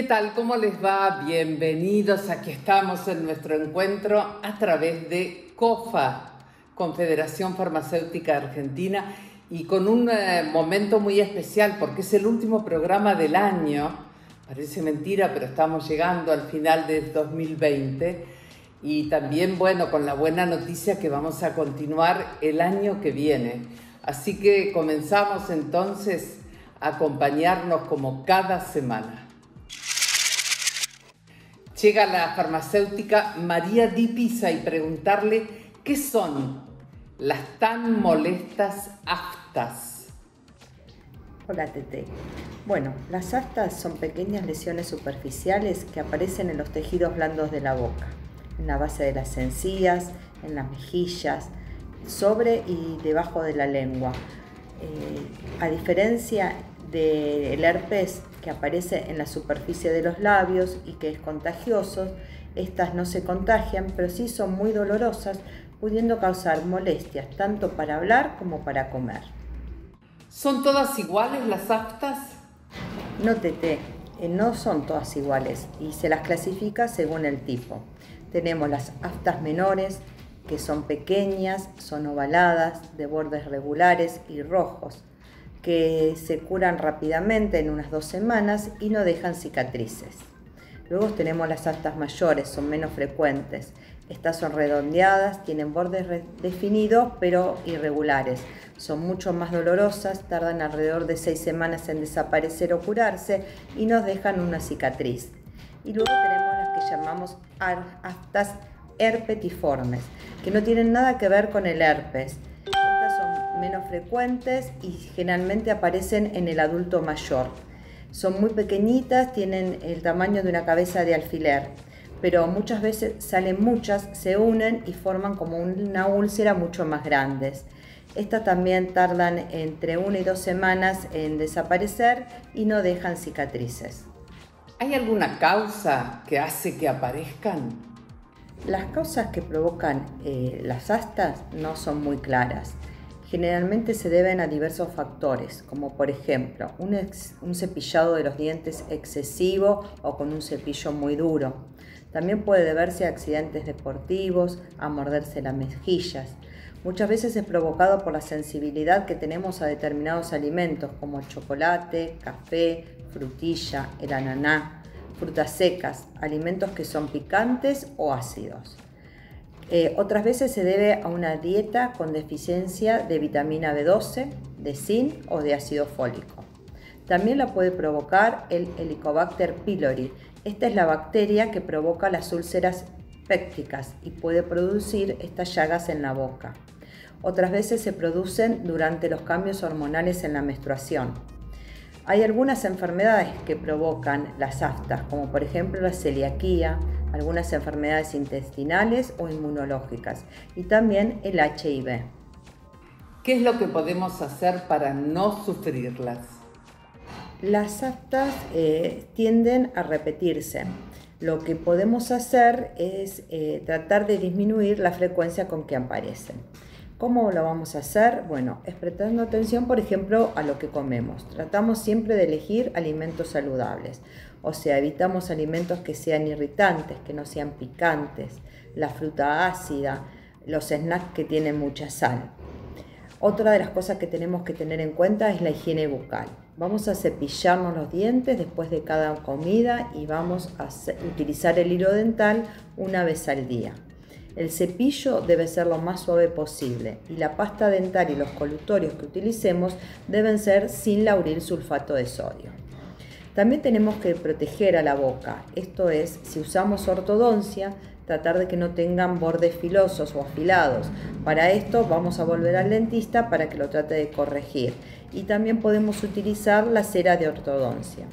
tal? ¿Cómo les va? Bienvenidos. Aquí estamos en nuestro encuentro a través de COFA, Confederación Farmacéutica Argentina, y con un momento muy especial porque es el último programa del año. Parece mentira, pero estamos llegando al final del 2020 y también, bueno, con la buena noticia que vamos a continuar el año que viene. Así que comenzamos entonces a acompañarnos como cada semana. Llega la farmacéutica María Di Pisa y preguntarle qué son las tan molestas aftas. Hola Tete. Bueno, las aftas son pequeñas lesiones superficiales que aparecen en los tejidos blandos de la boca, en la base de las encías, en las mejillas, sobre y debajo de la lengua. A diferencia del herpes que aparece en la superficie de los labios y que es contagioso, estas no se contagian, pero sí son muy dolorosas, pudiendo causar molestias tanto para hablar como para comer. ¿Son todas iguales las aftas? No, Tete, no son todas iguales y se las clasifica según el tipo. Tenemos las aftas menores, que son pequeñas, son ovaladas, de bordes regulares y rojos, que se curan rápidamente en unas 2 semanas y no dejan cicatrices. Luego tenemos las aftas mayores, son menos frecuentes. Estas son redondeadas, tienen bordes definidos pero irregulares. Son mucho más dolorosas, tardan alrededor de 6 semanas en desaparecer o curarse y nos dejan una cicatriz. Y luego tenemos las que llamamos aftas herpetiformes, que no tienen nada que ver con el herpes. Estas son menos frecuentes y generalmente aparecen en el adulto mayor. Son muy pequeñitas, tienen el tamaño de una cabeza de alfiler, pero muchas veces salen muchas, se unen y forman como una úlcera mucho más grandes. Estas también tardan entre 1 y 2 semanas en desaparecer y no dejan cicatrices. ¿Hay alguna causa que hace que aparezcan? Las causas que provocan las aftas no son muy claras. Generalmente se deben a diversos factores, como por ejemplo un cepillado de los dientes excesivo o con un cepillo muy duro. También puede deberse a accidentes deportivos, a morderse las mejillas. Muchas veces es provocado por la sensibilidad que tenemos a determinados alimentos como el chocolate, café, frutilla, el ananá, frutas secas, alimentos que son picantes o ácidos. Otras veces se debe a una dieta con deficiencia de vitamina B12, de zinc o de ácido fólico. También la puede provocar el Helicobacter pylori. Esta es la bacteria que provoca las úlceras pépticas y puede producir estas llagas en la boca. Otras veces se producen durante los cambios hormonales en la menstruación. Hay algunas enfermedades que provocan las aftas, como por ejemplo la celiaquía, algunas enfermedades intestinales o inmunológicas y también el HIV. ¿Qué es lo que podemos hacer para no sufrirlas? Las aftas tienden a repetirse. Lo que podemos hacer es tratar de disminuir la frecuencia con que aparecen. ¿Cómo lo vamos a hacer? Bueno, es prestando atención, por ejemplo, a lo que comemos. Tratamos siempre de elegir alimentos saludables. O sea, evitamos alimentos que sean irritantes, que no sean picantes, la fruta ácida, los snacks que tienen mucha sal. Otra de las cosas que tenemos que tener en cuenta es la higiene bucal. Vamos a cepillarnos los dientes después de cada comida y vamos a utilizar el hilo dental una vez al día. El cepillo debe ser lo más suave posible y la pasta dental y los colutorios que utilicemos deben ser sin lauril sulfato de sodio. También tenemos que proteger a la boca, esto es, si usamos ortodoncia, tratar de que no tengan bordes filosos o afilados. Para esto vamos a volver al dentista para que lo trate de corregir y también podemos utilizar la cera de ortodoncia.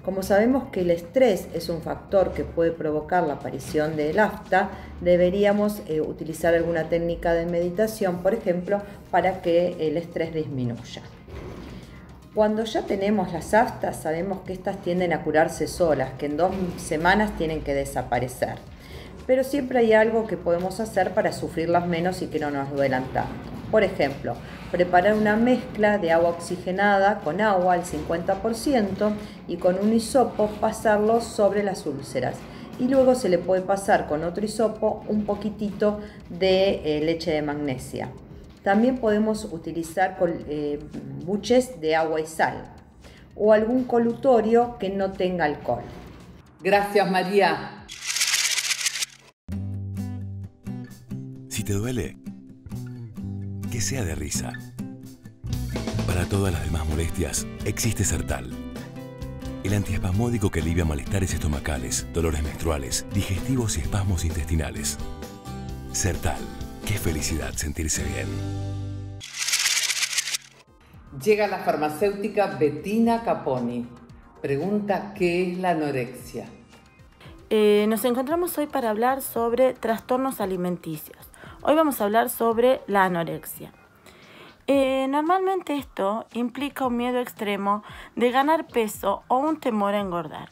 Como sabemos que el estrés es un factor que puede provocar la aparición del afta, deberíamos utilizar alguna técnica de meditación, por ejemplo, para que el estrés disminuya. Cuando ya tenemos las aftas, sabemos que estas tienden a curarse solas, que en 2 semanas tienen que desaparecer. Pero siempre hay algo que podemos hacer para sufrirlas menos y que no nos duelan tanto. Por ejemplo, preparar una mezcla de agua oxigenada con agua al 50% y con un hisopo pasarlo sobre las úlceras. Y luego se le puede pasar con otro hisopo un poquitito de leche de magnesia. También podemos utilizar buches de agua y sal o algún colutorio que no tenga alcohol. Gracias, María. Si te duele, que sea de risa. Para todas las demás molestias, existe Sertal. El antiespasmódico que alivia malestares estomacales, dolores menstruales, digestivos y espasmos intestinales. Sertal. Qué felicidad sentirse bien. Llega la farmacéutica Bettina Caponi. Pregunta, ¿qué es la anorexia? Nos encontramos hoy para hablar sobre trastornos alimenticios. Hoy vamos a hablar sobre la anorexia. Normalmente esto implica un miedo extremo de ganar peso o un temor a engordar.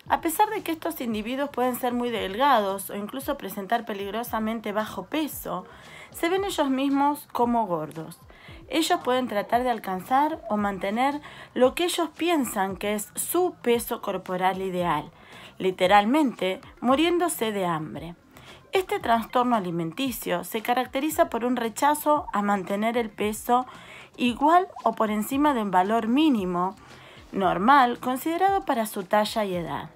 A pesar de que estos individuos pueden ser muy delgados o incluso presentar peligrosamente bajo peso, se ven ellos mismos como gordos. Ellos pueden tratar de alcanzar o mantener lo que ellos piensan que es su peso corporal ideal, literalmente muriéndose de hambre. Este trastorno alimenticio se caracteriza por un rechazo a mantener el peso igual o por encima de un valor mínimo normal considerado para su talla y edad.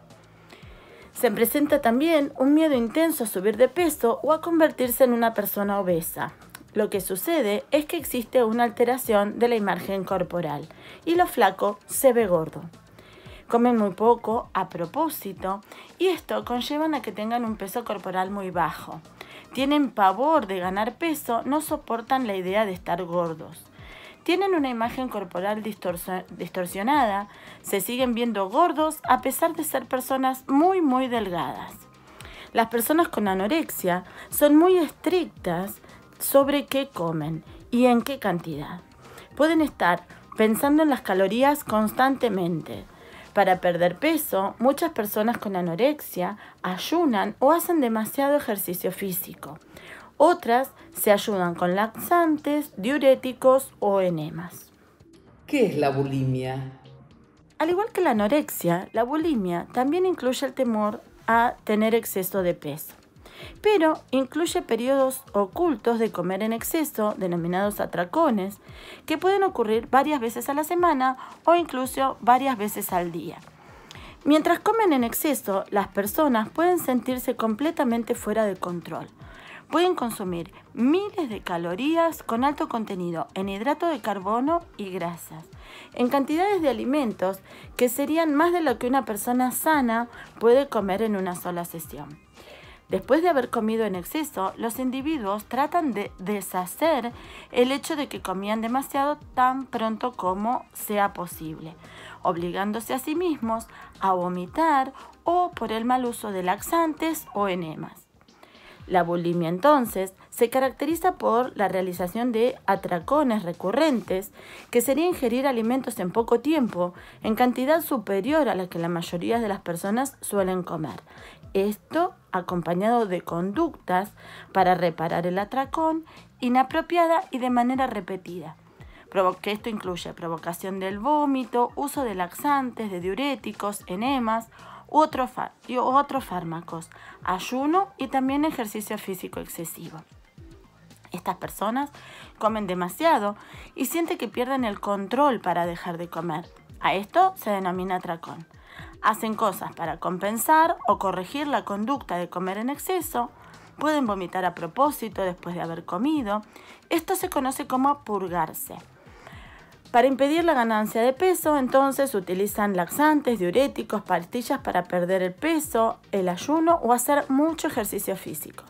Se presenta también un miedo intenso a subir de peso o a convertirse en una persona obesa. Lo que sucede es que existe una alteración de la imagen corporal y lo flaco se ve gordo. Comen muy poco a propósito y esto conlleva a que tengan un peso corporal muy bajo. Tienen pavor de ganar peso, no soportan la idea de estar gordos. Tienen una imagen corporal distorsionada, se siguen viendo gordos a pesar de ser personas muy delgadas. Las personas con anorexia son muy estrictas sobre qué comen y en qué cantidad. Pueden estar pensando en las calorías constantemente. Para perder peso, muchas personas con anorexia ayunan o hacen demasiado ejercicio físico. Otras se ayudan con laxantes, diuréticos o enemas. ¿Qué es la bulimia? Al igual que la anorexia, la bulimia también incluye el temor a tener exceso de peso, pero incluye periodos ocultos de comer en exceso, denominados atracones, que pueden ocurrir varias veces a la semana o incluso varias veces al día. Mientras comen en exceso, las personas pueden sentirse completamente fuera de control. Pueden consumir miles de calorías con alto contenido en hidrato de carbono y grasas, en cantidades de alimentos que serían más de lo que una persona sana puede comer en una sola sesión. Después de haber comido en exceso, los individuos tratan de deshacer el hecho de que comían demasiado tan pronto como sea posible, obligándose a sí mismos a vomitar o por el mal uso de laxantes o enemas. La bulimia entonces se caracteriza por la realización de atracones recurrentes, que sería ingerir alimentos en poco tiempo, en cantidad superior a la que la mayoría de las personas suelen comer. Esto acompañado de conductas para reparar el atracón inapropiada y de manera repetida. Que esto incluye provocación del vómito, uso de laxantes, de diuréticos, enemas u otros fármacos, ayuno y también ejercicio físico excesivo. Estas personas comen demasiado y sienten que pierden el control para dejar de comer. A esto se denomina atracón. Hacen cosas para compensar o corregir la conducta de comer en exceso. Pueden vomitar a propósito después de haber comido. Esto se conoce como purgarse. Para impedir la ganancia de peso, entonces utilizan laxantes, diuréticos, pastillas para perder el peso, el ayuno o hacer mucho ejercicio físico.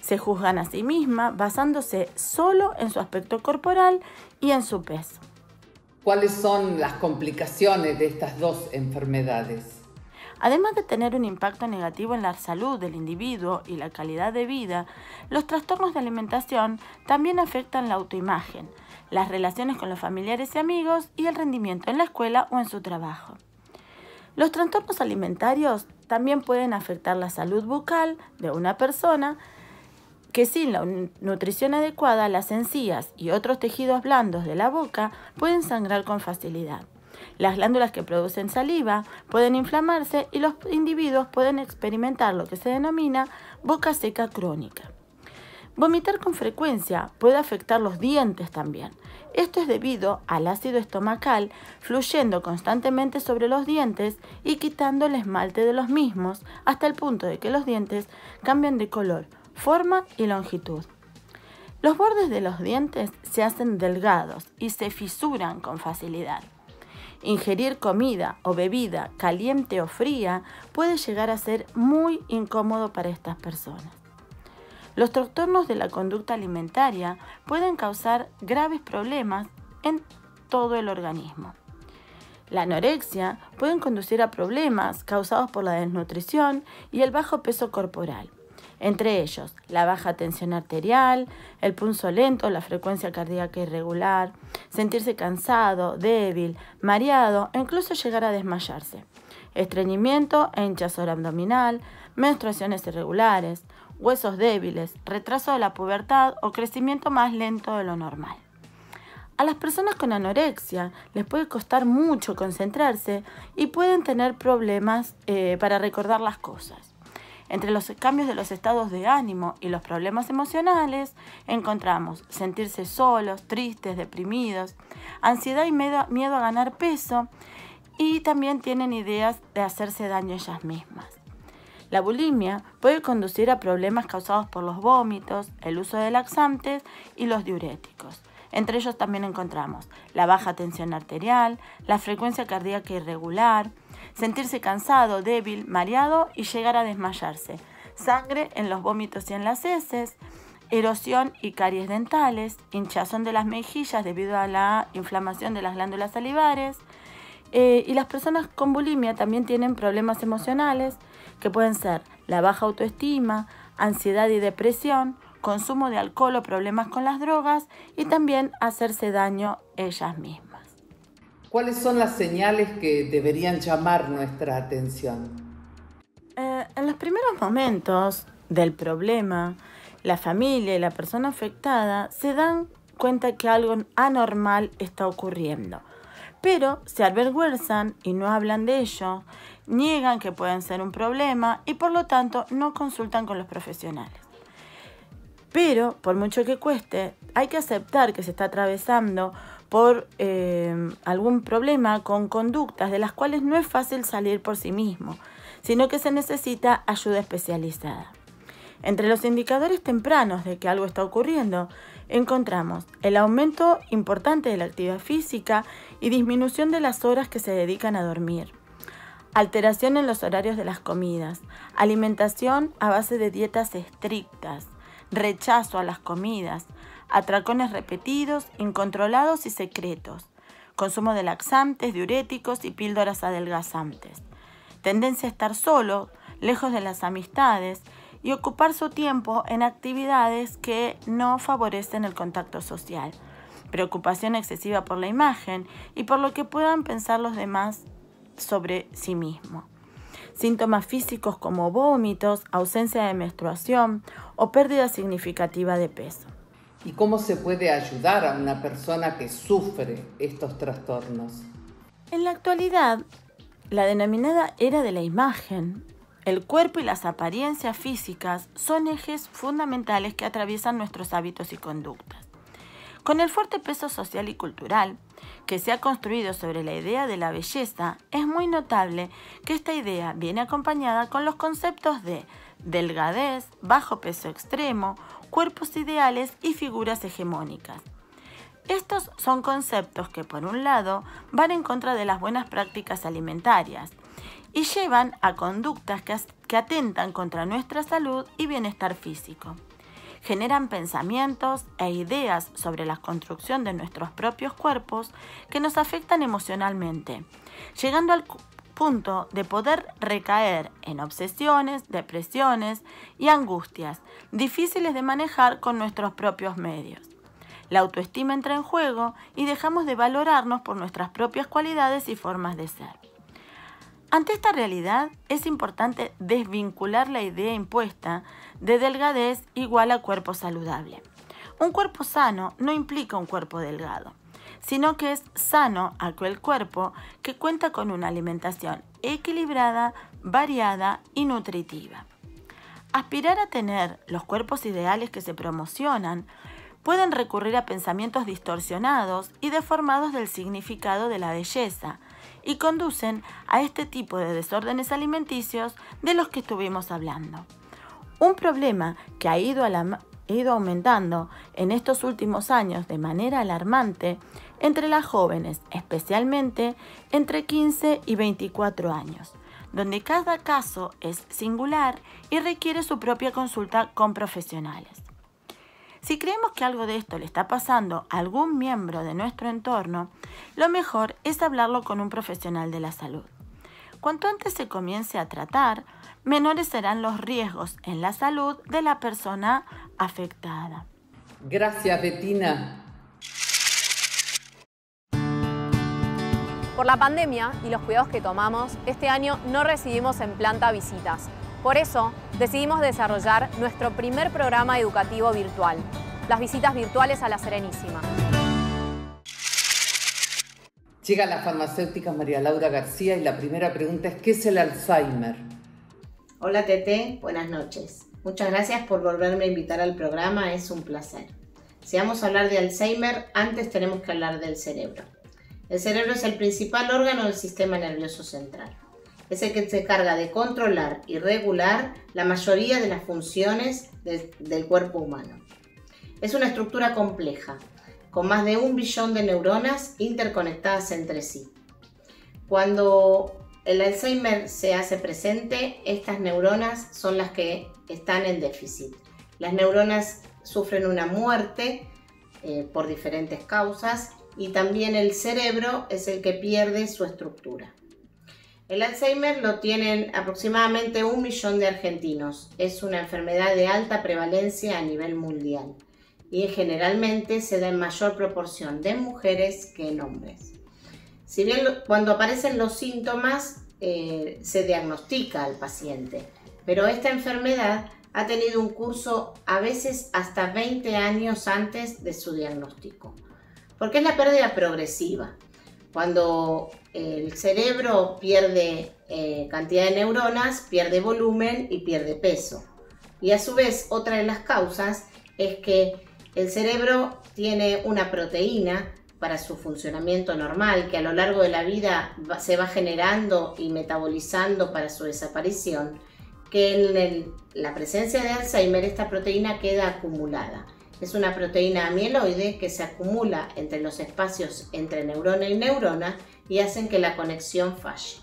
Se juzgan a sí mismas basándose solo en su aspecto corporal y en su peso. ¿Cuáles son las complicaciones de estas dos enfermedades? Además de tener un impacto negativo en la salud del individuo y la calidad de vida, los trastornos de alimentación también afectan la autoimagen, las relaciones con los familiares y amigos y el rendimiento en la escuela o en su trabajo. Los trastornos alimentarios también pueden afectar la salud bucal de una persona que sin la nutrición adecuada, las encías y otros tejidos blandos de la boca pueden sangrar con facilidad. Las glándulas que producen saliva pueden inflamarse y los individuos pueden experimentar lo que se denomina boca seca crónica. Vomitar con frecuencia puede afectar los dientes también. Esto es debido al ácido estomacal fluyendo constantemente sobre los dientes y quitando el esmalte de los mismos hasta el punto de que los dientes cambian de color, forma y longitud. Los bordes de los dientes se hacen delgados y se fisuran con facilidad. Ingerir comida o bebida caliente o fría puede llegar a ser muy incómodo para estas personas. Los trastornos de la conducta alimentaria pueden causar graves problemas en todo el organismo. La anorexia puede conducir a problemas causados por la desnutrición y el bajo peso corporal. Entre ellos, la baja tensión arterial, el pulso lento, la frecuencia cardíaca irregular, sentirse cansado, débil, mareado e incluso llegar a desmayarse, estreñimiento e hinchazón abdominal, menstruaciones irregulares, huesos débiles, retraso de la pubertad o crecimiento más lento de lo normal. A las personas con anorexia les puede costar mucho concentrarse y pueden tener problemas para recordar las cosas. Entre los cambios de los estados de ánimo y los problemas emocionales encontramos sentirse solos, tristes, deprimidos, ansiedad y miedo a ganar peso y también tienen ideas de hacerse daño ellas mismas. La bulimia puede conducir a problemas causados por los vómitos, el uso de laxantes y los diuréticos. Entre ellos también encontramos la baja tensión arterial, la frecuencia cardíaca irregular, sentirse cansado, débil, mareado y llegar a desmayarse, sangre en los vómitos y en las heces, erosión y caries dentales, hinchazón de las mejillas debido a la inflamación de las glándulas salivares. Y las personas con bulimia también tienen problemas emocionales que pueden ser la baja autoestima, ansiedad y depresión, consumo de alcohol o problemas con las drogas y también hacerse daño ellas mismas. ¿Cuáles son las señales que deberían llamar nuestra atención? En los primeros momentos del problema, la familia y la persona afectada se dan cuenta que algo anormal está ocurriendo, pero se avergüenzan y no hablan de ello, niegan que pueden ser un problema y por lo tanto no consultan con los profesionales. Pero, por mucho que cueste, hay que aceptar que se está atravesando por algún problema con conductas de las cuales no es fácil salir por sí mismo, sino que se necesita ayuda especializada. Entre los indicadores tempranos de que algo está ocurriendo, encontramos el aumento importante de la actividad física y disminución de las horas que se dedican a dormir, alteración en los horarios de las comidas, alimentación a base de dietas estrictas, rechazo a las comidas, atracones repetidos, incontrolados y secretos, consumo de laxantes, diuréticos y píldoras adelgazantes, tendencia a estar solo, lejos de las amistades y ocupar su tiempo en actividades que no favorecen el contacto social, preocupación excesiva por la imagen y por lo que puedan pensar los demás sobre sí mismo. Síntomas físicos como vómitos, ausencia de menstruación o pérdida significativa de peso. ¿Y cómo se puede ayudar a una persona que sufre estos trastornos? En la actualidad, la denominada era de la imagen, el cuerpo y las apariencias físicas son ejes fundamentales que atraviesan nuestros hábitos y conductas. Con el fuerte peso social y cultural que se ha construido sobre la idea de la belleza, es muy notable que esta idea viene acompañada con los conceptos de delgadez, bajo peso extremo, cuerpos ideales y figuras hegemónicas. Estos son conceptos que, por un lado, van en contra de las buenas prácticas alimentarias y llevan a conductas que atentan contra nuestra salud y bienestar físico. Generan pensamientos e ideas sobre la construcción de nuestros propios cuerpos que nos afectan emocionalmente, llegando al punto de poder recaer en obsesiones, depresiones y angustias difíciles de manejar con nuestros propios medios. La autoestima entra en juego y dejamos de valorarnos por nuestras propias cualidades y formas de ser. Ante esta realidad, es importante desvincular la idea impuesta de delgadez igual a cuerpo saludable. Un cuerpo sano no implica un cuerpo delgado, sino que es sano aquel cuerpo que cuenta con una alimentación equilibrada, variada y nutritiva. Aspirar a tener los cuerpos ideales que se promocionan pueden recurrir a pensamientos distorsionados y deformados del significado de la belleza y conducen a este tipo de desórdenes alimenticios de los que estuvimos hablando. Un problema que ha ido aumentando en estos últimos años de manera alarmante entre las jóvenes, especialmente entre 15 y 24 años, donde cada caso es singular y requiere su propia consulta con profesionales. Si creemos que algo de esto le está pasando a algún miembro de nuestro entorno, lo mejor es hablarlo con un profesional de la salud. Cuanto antes se comience a tratar, menores serán los riesgos en la salud de la persona afectada. Gracias, Bettina. Por la pandemia y los cuidados que tomamos, este año no recibimos en planta visitas. Por eso, decidimos desarrollar nuestro primer programa educativo virtual, las visitas virtuales a La Serenísima. Llega la farmacéutica María Laura García y la primera pregunta es: ¿qué es el Alzheimer? Hola Tete, buenas noches. Muchas gracias por volverme a invitar al programa, es un placer. Si vamos a hablar de Alzheimer, antes tenemos que hablar del cerebro. El cerebro es el principal órgano del sistema nervioso central. Es el que se encarga de controlar y regular la mayoría de las funciones del cuerpo humano. Es una estructura compleja, con más de 1 billón de neuronas interconectadas entre sí. Cuando el Alzheimer se hace presente, estas neuronas son las que están en déficit. Las neuronas sufren una muerte por diferentes causas y también el cerebro es el que pierde su estructura. El Alzheimer lo tienen aproximadamente 1 millón de argentinos. Es una enfermedad de alta prevalencia a nivel mundial y generalmente se da en mayor proporción de mujeres que en hombres. Si bien cuando aparecen los síntomas se diagnostica al paciente, pero esta enfermedad ha tenido un curso a veces hasta 20 años antes de su diagnóstico, porque es la pérdida progresiva. Cuando el cerebro pierde cantidad de neuronas, pierde volumen y pierde peso. Y a su vez, otra de las causas es que el cerebro tiene una proteína para su funcionamiento normal, que a lo largo de la vida se va generando y metabolizando para su desaparición, que en la presencia de Alzheimer esta proteína queda acumulada. Es una proteína amiloide que se acumula entre los espacios entre neurona y neurona y hacen que la conexión falle.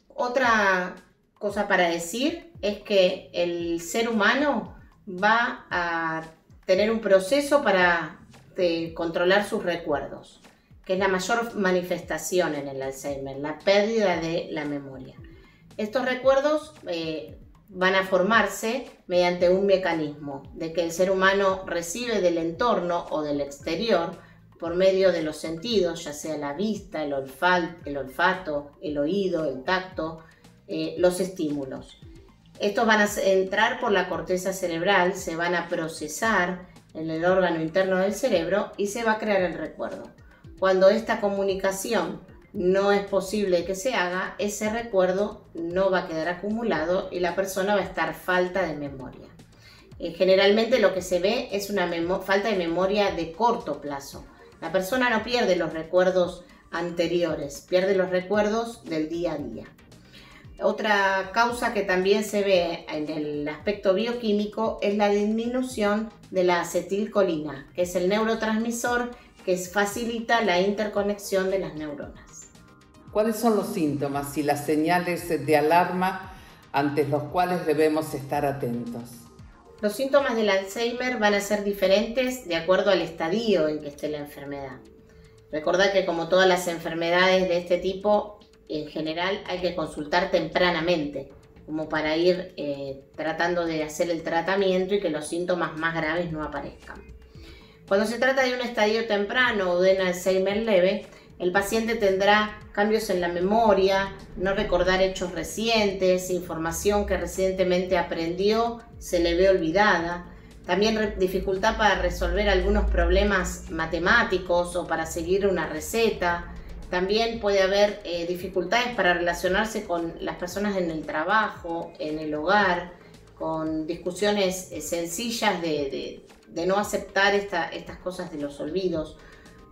Otra cosa para decir es que el ser humano va a tener un proceso para controlar sus recuerdos, que es la mayor manifestación en el Alzheimer, la pérdida de la memoria. Estos recuerdos van a formarse mediante un mecanismo de que el ser humano recibe del entorno o del exterior por medio de los sentidos, ya sea la vista, el olfato, el oído, el tacto, los estímulos. Estos van a entrar por la corteza cerebral, se van a procesar en el órgano interno del cerebro y se va a crear el recuerdo. Cuando esta comunicación no es posible que se haga, ese recuerdo no va a quedar acumulado y la persona va a estar falta de memoria. Generalmente lo que se ve es una falta de memoria de corto plazo. La persona no pierde los recuerdos anteriores, pierde los recuerdos del día a día. Otra causa que también se ve en el aspecto bioquímico es la disminución de la acetilcolina, que es el neurotransmisor que facilita la interconexión de las neuronas. ¿Cuáles son los síntomas y las señales de alarma ante los cuales debemos estar atentos? Los síntomas del Alzheimer van a ser diferentes de acuerdo al estadio en que esté la enfermedad. Recordad que como todas las enfermedades de este tipo, en general hay que consultar tempranamente, como para ir tratando de hacer el tratamiento y que los síntomas más graves no aparezcan. Cuando se trata de un estadio temprano o de un Alzheimer leve, El paciente tendrá cambios en la memoria, no recordar hechos recientes, información que recientemente aprendió se le ve olvidada. También dificultad para resolver algunos problemas matemáticos o para seguir una receta. También puede haber dificultades para relacionarse con las personas en el trabajo, en el hogar, con discusiones sencillas de no aceptar estas cosas de los olvidos.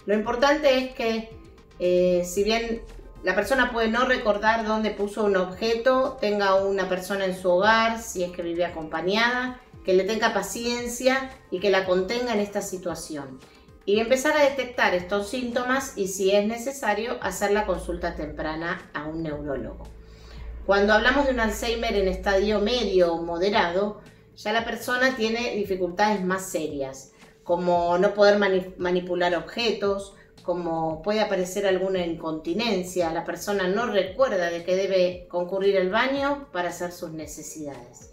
Lo importante es que si bien la persona puede no recordar dónde puso un objeto, tenga una persona en su hogar, si es que vive acompañada, que le tenga paciencia y que la contenga en esta situación. Y empezar a detectar estos síntomas y, si es necesario, hacer la consulta temprana a un neurólogo. Cuando hablamos de un Alzheimer en estadio medio o moderado, ya la persona tiene dificultades más serias, como no poder manipular objetos, como puede aparecer alguna incontinencia, la persona no recuerda de que debe concurrir al baño para hacer sus necesidades.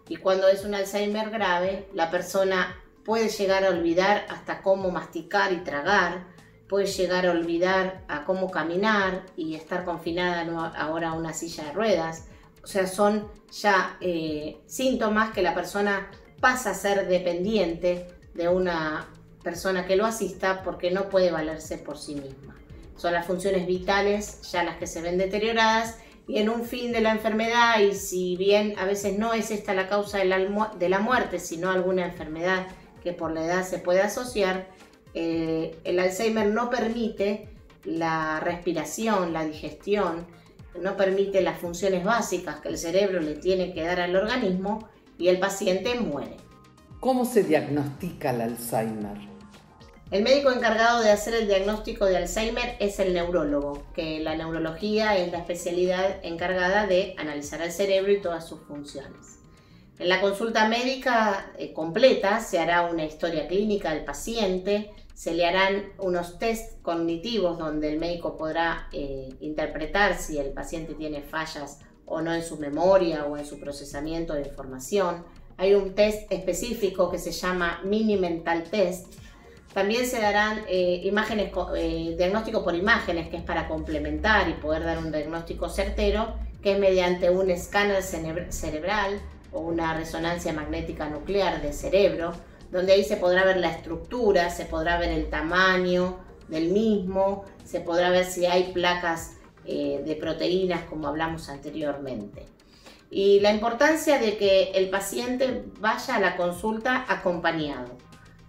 Y cuando es un Alzheimer grave, la persona puede llegar a olvidar hasta cómo masticar y tragar, puede llegar a olvidar a cómo caminar y estar confinada ahora a una silla de ruedas. O sea, son ya síntomas que la persona pasa a ser dependiente de una persona que lo asista porque no puede valerse por sí misma. Son las funciones vitales ya las que se ven deterioradas, y en un fin de la enfermedad, y si bien a veces no es esta la causa de la muerte, sino alguna enfermedad que por la edad se puede asociar, el Alzheimer no permite la respiración, la digestión, no permite las funciones básicas que el cerebro le tiene que dar al organismo, y el paciente muere. ¿Cómo se diagnostica el Alzheimer? El médico encargado de hacer el diagnóstico de Alzheimer es el neurólogo, que la neurología es la especialidad encargada de analizar el cerebro y todas sus funciones. En la consulta médica completa se hará una historia clínica del paciente, se le harán unos test cognitivos donde el médico podrá interpretar si el paciente tiene fallas o no en su memoria o en su procesamiento de información. Hay un test específico que se llama Mini Mental Test. También se darán diagnóstico por imágenes, que es para complementar y poder dar un diagnóstico certero, que es mediante un escáner cerebral o una resonancia magnética nuclear de cerebro, donde ahí se podrá ver la estructura, se podrá ver el tamaño del mismo, se podrá ver si hay placas de proteínas, como hablamos anteriormente. Y la importancia de que el paciente vaya a la consulta acompañado,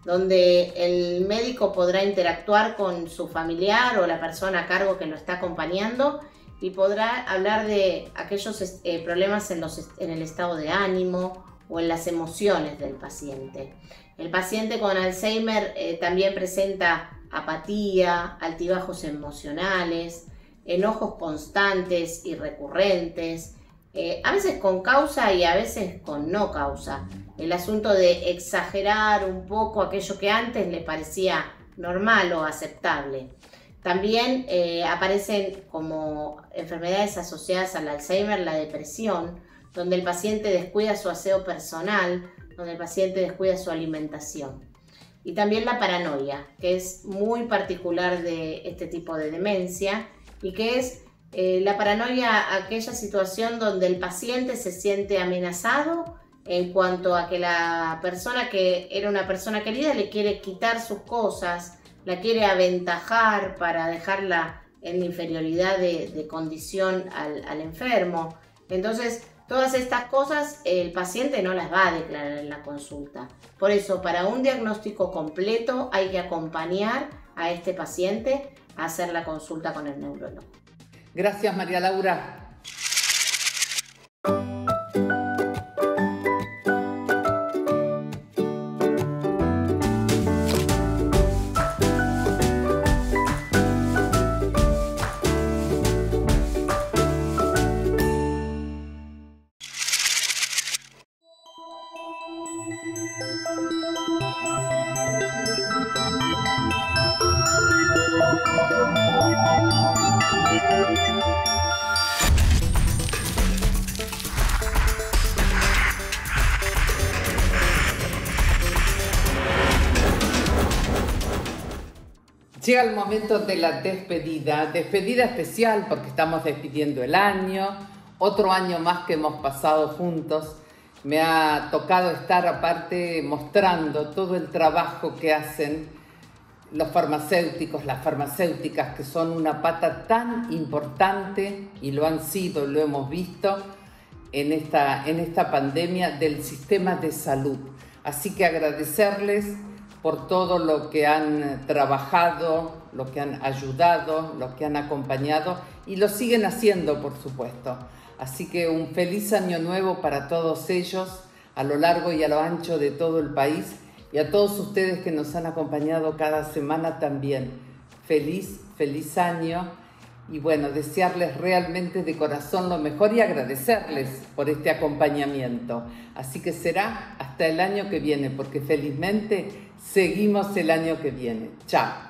donde el médico podrá interactuar con su familiar o la persona a cargo que lo está acompañando y podrá hablar de aquellos problemas en el estado de ánimo o en las emociones del paciente. El paciente con Alzheimer también presenta apatía, altibajos emocionales, enojos constantes y recurrentes, a veces con causa y a veces con no causa. El asunto de exagerar un poco aquello que antes le parecía normal o aceptable. También aparecen como enfermedades asociadas al Alzheimer la depresión, donde el paciente descuida su aseo personal, donde el paciente descuida su alimentación. Y también la paranoia, que es muy particular de este tipo de demencia, y que es la paranoia, aquella situación donde el paciente se siente amenazado en cuanto a que la persona que era una persona querida le quiere quitar sus cosas, la quiere aventajar para dejarla en inferioridad de condición al enfermo. Entonces, todas estas cosas el paciente no las va a declarar en la consulta. Por eso, para un diagnóstico completo hay que acompañar a este paciente a hacer la consulta con el neurólogo. Gracias, María Laura. Llega el momento de la despedida especial porque estamos despidiendo el año, otro año más que hemos pasado juntos. Me ha tocado estar aparte mostrando todo el trabajo que hacen los farmacéuticos, las farmacéuticas, que son una pata tan importante, y lo han sido, lo hemos visto en esta pandemia, del sistema de salud. Así que agradecerles por todo lo que han trabajado, lo que han ayudado, lo que han acompañado, y lo siguen haciendo, por supuesto. Así que un feliz año nuevo para todos ellos, a lo largo y a lo ancho de todo el país, y a todos ustedes que nos han acompañado cada semana también. Feliz año, y bueno, desearles realmente de corazón lo mejor y agradecerles por este acompañamiento. Así que será hasta el año que viene, porque felizmente seguimos el año que viene. Chao.